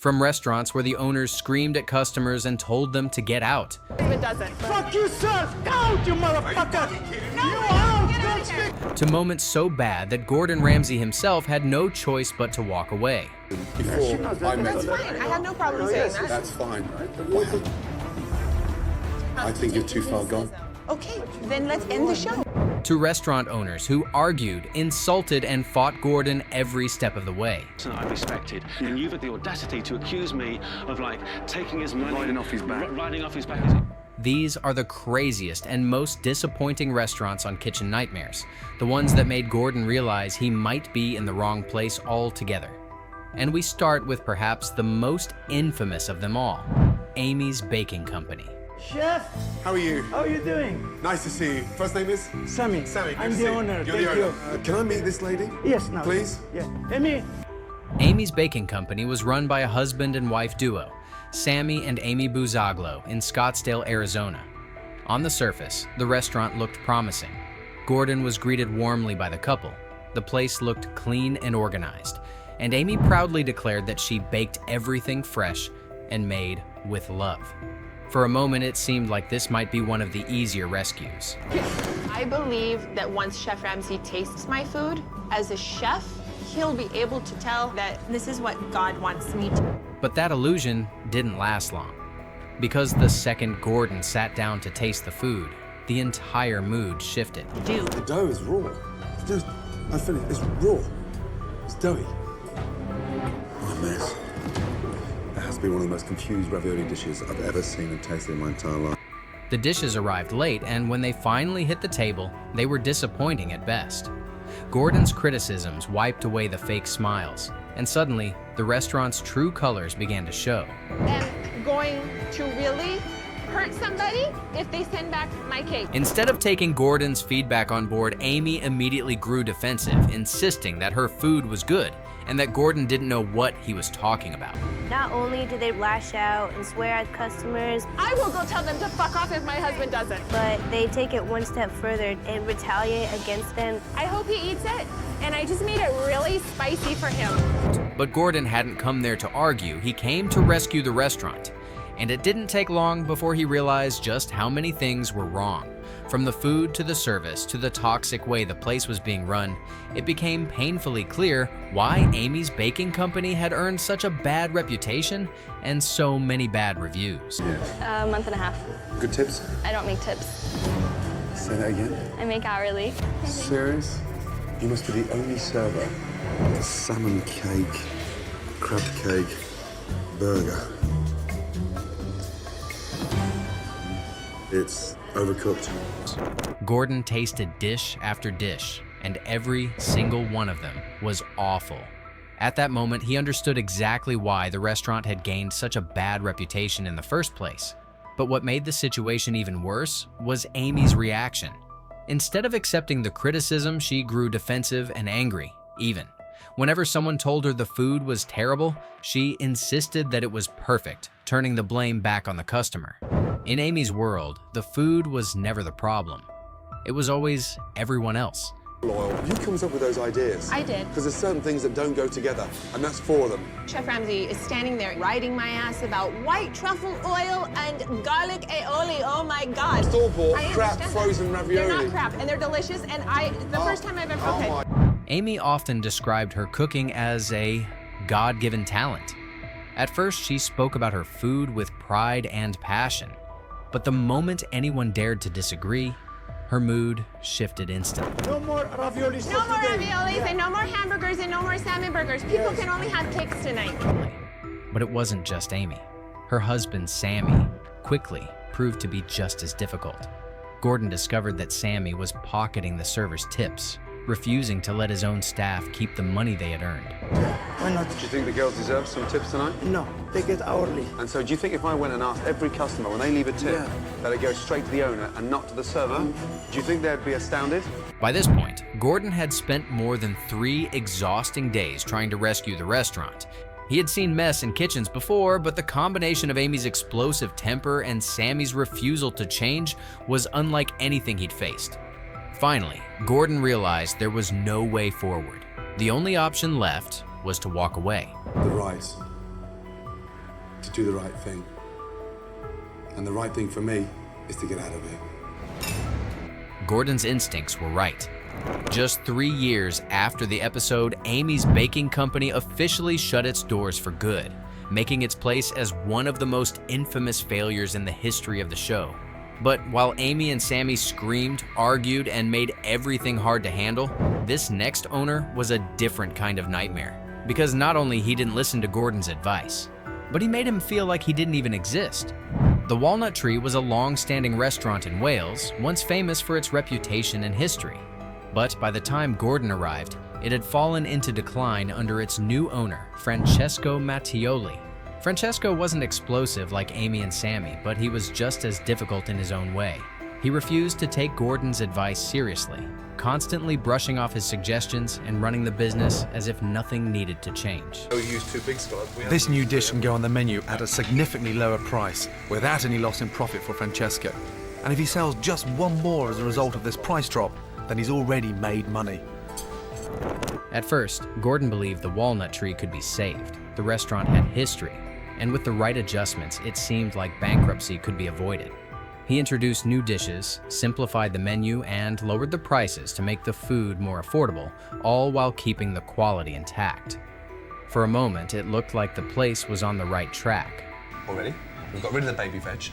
From restaurants where the owners screamed at customers and told them to get out. It doesn't. Fuck yourself! Out, you motherfucker! To moments so bad that Gordon Ramsay himself had no choice but to walk away. Before I met That's you. fine. I have no problem saying that. That's fine. Wow. I think you're too far gone. Okay, then let's end the show. To restaurant owners who argued, insulted, and fought Gordon every step of the way. I respected, and you've had the audacity to accuse me of taking his money, riding off his back. These are the craziest and most disappointing restaurants on Kitchen Nightmares, the ones that made Gordon realize he might be in the wrong place altogether. And we start with perhaps the most infamous of them all, Amy's Baking Company. Chef, How are you? how are you doing? Nice to see you. First name is? Sammy. Sammy. I'm good to the see you. owner. You're Thank the owner. you. Can I meet this lady? Yes, now. Please? Yeah. Amy. Amy's Baking Company was run by a husband and wife duo, Samy and Amy Buzaglo, in Scottsdale, Arizona. On the surface, the restaurant looked promising. Gordon was greeted warmly by the couple. The place looked clean and organized, and Amy proudly declared that she baked everything fresh and made with love. For a moment, it seemed like this might be one of the easier rescues. I believe that once Chef Ramsay tastes my food, as a chef, he'll be able to tell that this is what God wants me to. But that illusion didn't last long. Because the second Gordon sat down to taste the food, the entire mood shifted. do. The dough is raw. Just, I finished. It's raw. It's doughy. What a mess. That has to be one of the most confused ravioli dishes I've ever seen and tasted in my entire life. The dishes arrived late, and when they finally hit the table, they were disappointing at best. Gordon's criticisms wiped away the fake smiles, and suddenly, the restaurant's true colors began to show. Am going to really hurt somebody if they send back my cake. Instead of taking Gordon's feedback on board, Amy immediately grew defensive, insisting that her food was good and that Gordon didn't know what he was talking about. Not only do they lash out and swear at customers, I will go tell them to fuck off if my husband doesn't. but they take it one step further and retaliate against them. I hope he eats it, and I just made it really spicy for him. But Gordon hadn't come there to argue, he came to rescue the restaurant. And it didn't take long before he realized just how many things were wrong. From the food to the service to the toxic way the place was being run, it became painfully clear why Amy's Baking Company had earned such a bad reputation and so many bad reviews. A month and a half. Good tips? I don't make tips. Say that again. I make hourly. Serious? You must be the only server. Salmon cake, crab cake, burger. It's overcooked. Gordon tasted dish after dish, and every single one of them was awful. At that moment, he understood exactly why the restaurant had gained such a bad reputation in the first place. But what made the situation even worse was Amy's reaction. Instead of accepting the criticism, she grew defensive and angry, even. Whenever someone told her the food was terrible, she insisted that it was perfect, turning the blame back on the customer. In Amy's world, the food was never the problem. It was always everyone else. Loyal. Who comes up with those ideas? I did. Because there's certain things that don't go together, and that's four of them. Chef Ramsay is standing there riding my ass about white truffle oil and garlic aioli. Oh my God. Store-bought I crap understand frozen that. ravioli. They're not crap, and they're delicious, and the first time I've ever, okay. my. Amy often described her cooking as a God-given talent. At first, she spoke about her food with pride and passion. But the moment anyone dared to disagree, her mood shifted instantly. No more raviolis No for more today. raviolis, Yeah. and no more hamburgers, and no more salmon burgers. People can only have cakes tonight. But it wasn't just Amy. Her husband, Samy, quickly proved to be just as difficult. Gordon discovered that Samy was pocketing the servers' tips, refusing to let his own staff keep the money they had earned. Why not? Do you think the girls deserve some tips tonight? No, take it hourly. And so do you think if I went and asked every customer when they leave a tip that it goes straight to the owner and not to the server, do you think they'd be astounded? By this point, Gordon had spent more than 3 exhausting days trying to rescue the restaurant. He had seen mess in kitchens before, but the combination of Amy's explosive temper and Samy's refusal to change was unlike anything he'd faced. Finally, Gordon realized there was no way forward. The only option left was to walk away. The rice. to do the right thing. And the right thing for me is to get out of here. Gordon's instincts were right. Just 3 years after the episode, Amy's baking company officially shut its doors for good, making its place as one of the most infamous failures in the history of the show. But while Amy and Samy screamed, argued, and made everything hard to handle, this next owner was a different kind of nightmare. Because not only he didn't listen to Gordon's advice, but he made him feel like he didn't even exist. The Walnut Tree was a long-standing restaurant in Wales, once famous for its reputation and history. But by the time Gordon arrived, it had fallen into decline under its new owner, Francesco Mattioli. Francesco wasn't explosive like Amy and Samy, but he was just as difficult in his own way. He refused to take Gordon's advice seriously, constantly brushing off his suggestions and running the business as if nothing needed to change. This new dish can go on the menu at a significantly lower price, without any loss in profit for Francesco. And if he sells just one more as a result of this price drop, then he's already made money. At first, Gordon believed the Walnut Tree could be saved. The restaurant had history, and with the right adjustments, it seemed like bankruptcy could be avoided. He introduced new dishes, simplified the menu, and lowered the prices to make the food more affordable, all while keeping the quality intact. For a moment, it looked like the place was on the right track. Already? We've got rid of the baby veg.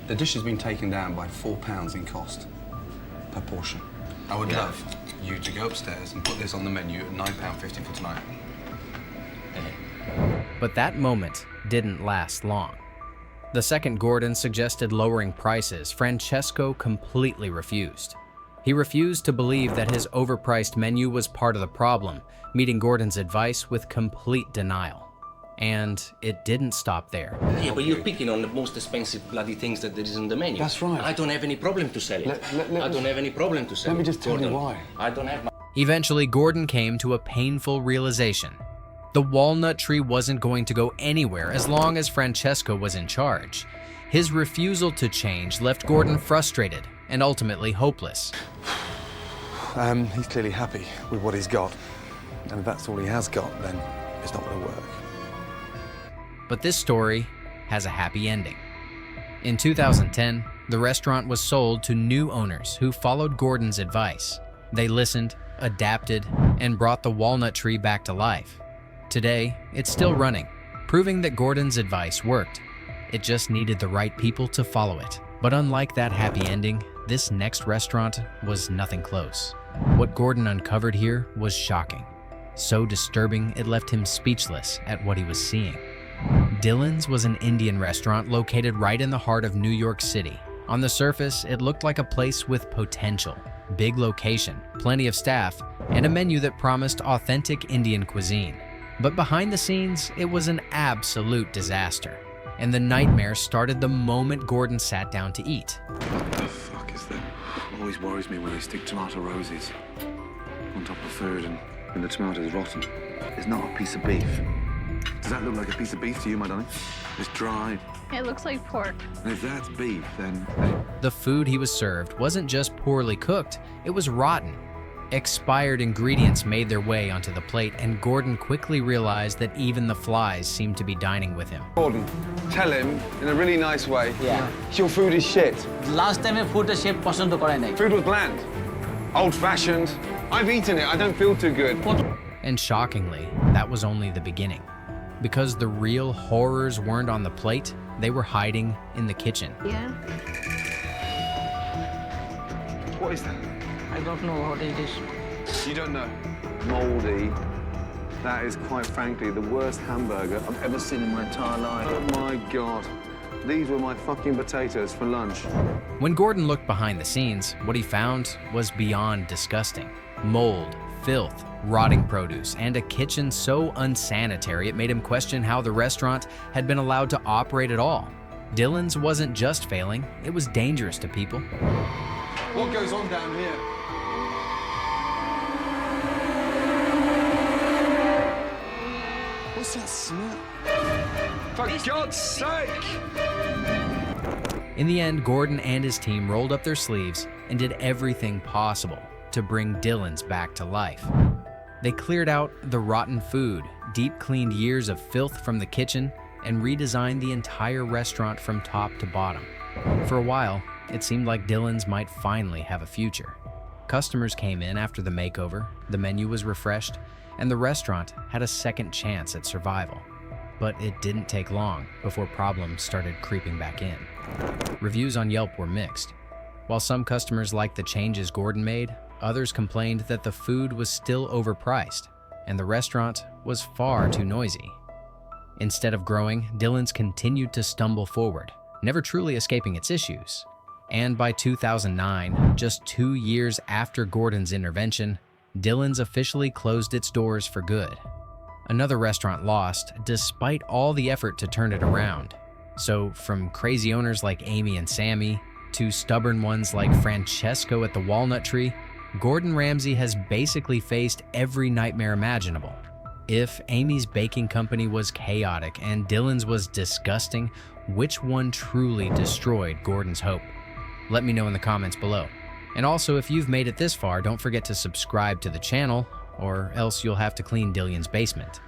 The dish has been taken down by £4 in cost per portion. I would love you to go upstairs and put this on the menu at £9.50 for tonight. But that moment didn't last long. The second Gordon suggested lowering prices, Francesco completely refused. He refused to believe that his overpriced menu was part of the problem, meeting Gordon's advice with complete denial. And it didn't stop there. Yeah, but you're picking on the most expensive bloody things that there is on the menu. That's right. I don't have any problem to sell it. I don't have any problem to sell it. Let me just tell you why. I don't have. Eventually, Gordon came to a painful realization. The Walnut Tree wasn't going to go anywhere as long as Francesco was in charge. His refusal to change left Gordon frustrated and ultimately hopeless. He's clearly happy with what he's got. And if that's all he has got, then it's not going to work. But this story has a happy ending. In 2010, the restaurant was sold to new owners who followed Gordon's advice. They listened, adapted, and brought the Walnut Tree back to life. Today, it's still running, proving that Gordon's advice worked. It just needed the right people to follow it. But unlike that happy ending, this next restaurant was nothing close. What Gordon uncovered here was shocking. So disturbing, it left him speechless at what he was seeing. Dillon's was an Indian restaurant located right in the heart of New York City. On the surface, it looked like a place with potential. Big location, plenty of staff, and a menu that promised authentic Indian cuisine. But behind the scenes, it was an absolute disaster. And the nightmare started the moment Gordon sat down to eat. What the fuck is that? Always worries me when they stick tomato roses on top of food and the tomato's rotten. It's not a piece of beef. Does that look like a piece of beef to you, my darling? It's dry. It looks like pork. And if that's beef, then... The food he was served wasn't just poorly cooked, it was rotten. Expired ingredients made their way onto the plate, and Gordon quickly realized that even the flies seemed to be dining with him. Gordon, tell him in a really nice way. Yeah. Your food is shit. Last time food is shape পছন্দ করে নাই. Food was bland, old-fashioned. I've eaten it. I don't feel too good. And shockingly, that was only the beginning. Because the real horrors weren't on the plate, they were hiding in the kitchen. Yeah. What is that? I don't know what it is. You don't know? Mouldy. That is, quite frankly, the worst hamburger I've ever seen in my entire life. Oh, my God. These were my fucking potatoes for lunch. When Gordon looked behind the scenes, what he found was beyond disgusting. Mold, filth, rotting produce, and a kitchen so unsanitary it made him question how the restaurant had been allowed to operate at all. Dillon's wasn't just failing, it was dangerous to people. What goes on down here? What's that smell? For God's sake! In the end, Gordon and his team rolled up their sleeves and did everything possible to bring Dillon's back to life. They cleared out the rotten food, deep-cleaned years of filth from the kitchen, and redesigned the entire restaurant from top to bottom. For a while, it seemed like Dillon's might finally have a future. Customers came in after the makeover, the menu was refreshed, and the restaurant had a second chance at survival. But it didn't take long before problems started creeping back in. Reviews on Yelp were mixed. While some customers liked the changes Gordon made, others complained that the food was still overpriced and the restaurant was far too noisy. Instead of growing, Dillon's continued to stumble forward, never truly escaping its issues. And by 2009, just 2 years after Gordon's intervention, Dillon's officially closed its doors for good. Another restaurant lost, despite all the effort to turn it around. So from crazy owners like Amy and Samy, to stubborn ones like Francesco at the Walnut Tree, Gordon Ramsay has basically faced every nightmare imaginable. If Amy's baking company was chaotic and Dillon's was disgusting, which one truly destroyed Gordon's hope? Let me know in the comments below. And also, if you've made it this far, don't forget to subscribe to the channel, or else you'll have to clean Dillon's basement.